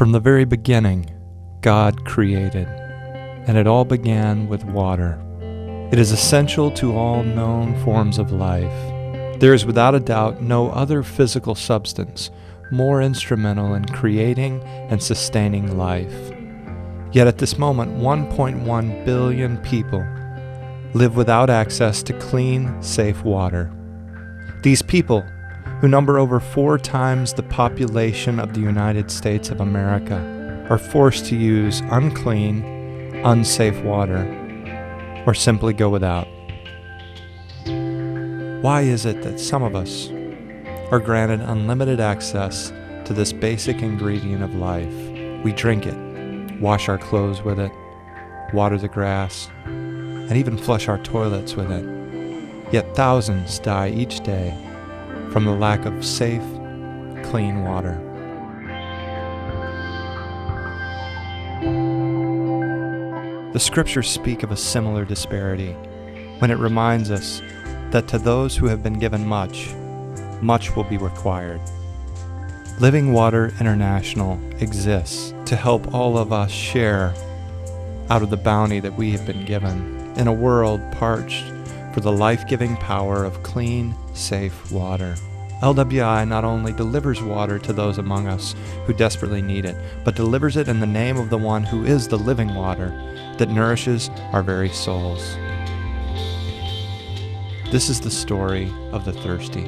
From the very beginning, God created, and it all began with water. It is essential to all known forms of life. There is without a doubt no other physical substance more instrumental in creating and sustaining life. Yet at this moment, 1.1 billion people live without access to clean, safe water. These people, who number over 4 times the population of the United States of America, are forced to use unclean, unsafe water, or simply go without. Why is it that some of us are granted unlimited access to this basic ingredient of life? We drink it, wash our clothes with it, water the grass, and even flush our toilets with it. Yet thousands die each day from the lack of safe, clean water. The scriptures speak of a similar disparity when it reminds us that to those who have been given much, much will be required. Living Water International exists to help all of us share out of the bounty that we have been given in a world parched for the life-giving power of clean, safe water. LWI not only delivers water to those among us who desperately need it, but delivers it in the name of the one who is the living water that nourishes our very souls. This is the story of the thirsty.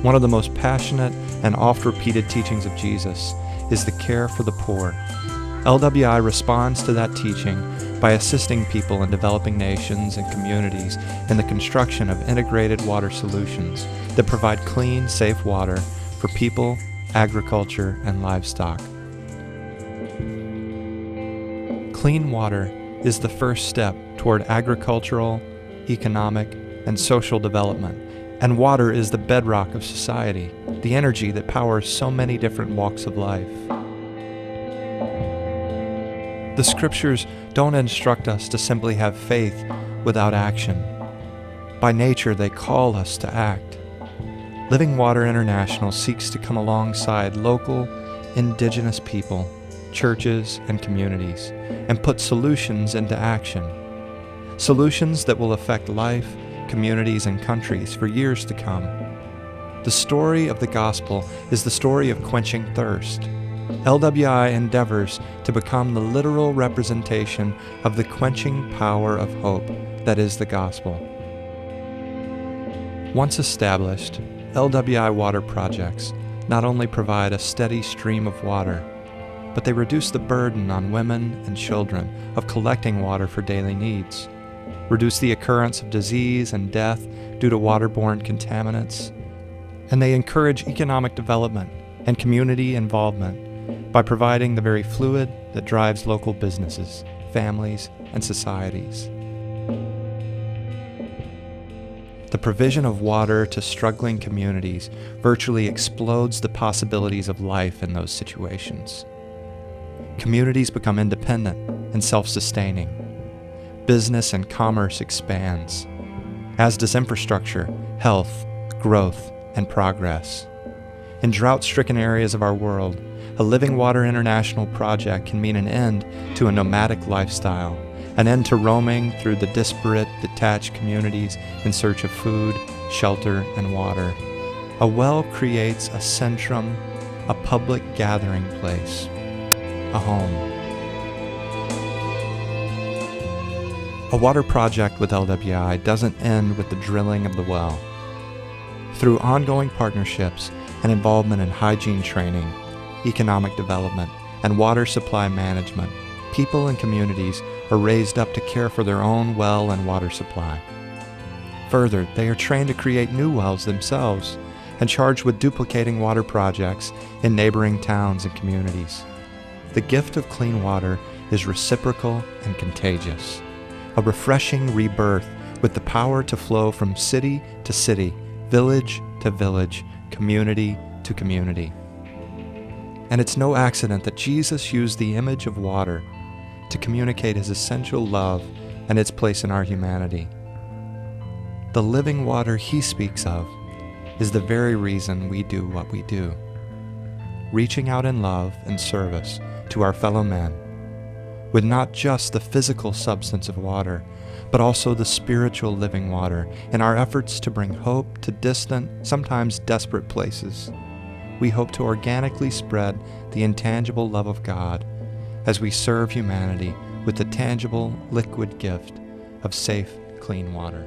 One of the most passionate and oft-repeated teachings of Jesus is the care for the poor. LWI responds to that teaching by assisting people in developing nations and communities in the construction of integrated water solutions that provide clean, safe water for people, agriculture, and livestock. Clean water is the first step toward agricultural, economic, and social development, and water is the bedrock of society, the energy that powers so many different walks of life. The scriptures don't instruct us to simply have faith without action. By nature, they call us to act. Living Water International seeks to come alongside local, indigenous people, churches, and communities, and put solutions into action. Solutions that will affect life, communities, and countries for years to come. The story of the gospel is the story of quenching thirst. LWI endeavors to become the literal representation of the quenching power of hope that is the gospel. Once established, LWI water projects not only provide a steady stream of water, but they reduce the burden on women and children of collecting water for daily needs, reduce the occurrence of disease and death due to waterborne contaminants, and they encourage economic development and community involvement by providing the very fluid that drives local businesses, families, and societies. The provision of water to struggling communities virtually explodes the possibilities of life in those situations. Communities become independent and self-sustaining. Business and commerce expands, as does infrastructure, health, growth, and progress. In drought-stricken areas of our world, a Living Water International project can mean an end to a nomadic lifestyle, an end to roaming through the disparate, detached communities in search of food, shelter, and water. A well creates a centrum, a public gathering place, a home. A water project with LWI doesn't end with the drilling of the well. Through ongoing partnerships and involvement in hygiene training, economic development, and water supply management, people and communities are raised up to care for their own well and water supply. Further, they are trained to create new wells themselves and charged with duplicating water projects in neighboring towns and communities. The gift of clean water is reciprocal and contagious, a refreshing rebirth with the power to flow from city to city, village to village, community to community. And it's no accident that Jesus used the image of water to communicate his essential love and its place in our humanity. The living water he speaks of is the very reason we do what we do, reaching out in love and service to our fellow men, with not just the physical substance of water, but also the spiritual living water in our efforts to bring hope to distant, sometimes desperate places. We hope to organically spread the intangible love of God as we serve humanity with the tangible, liquid gift of safe, clean water.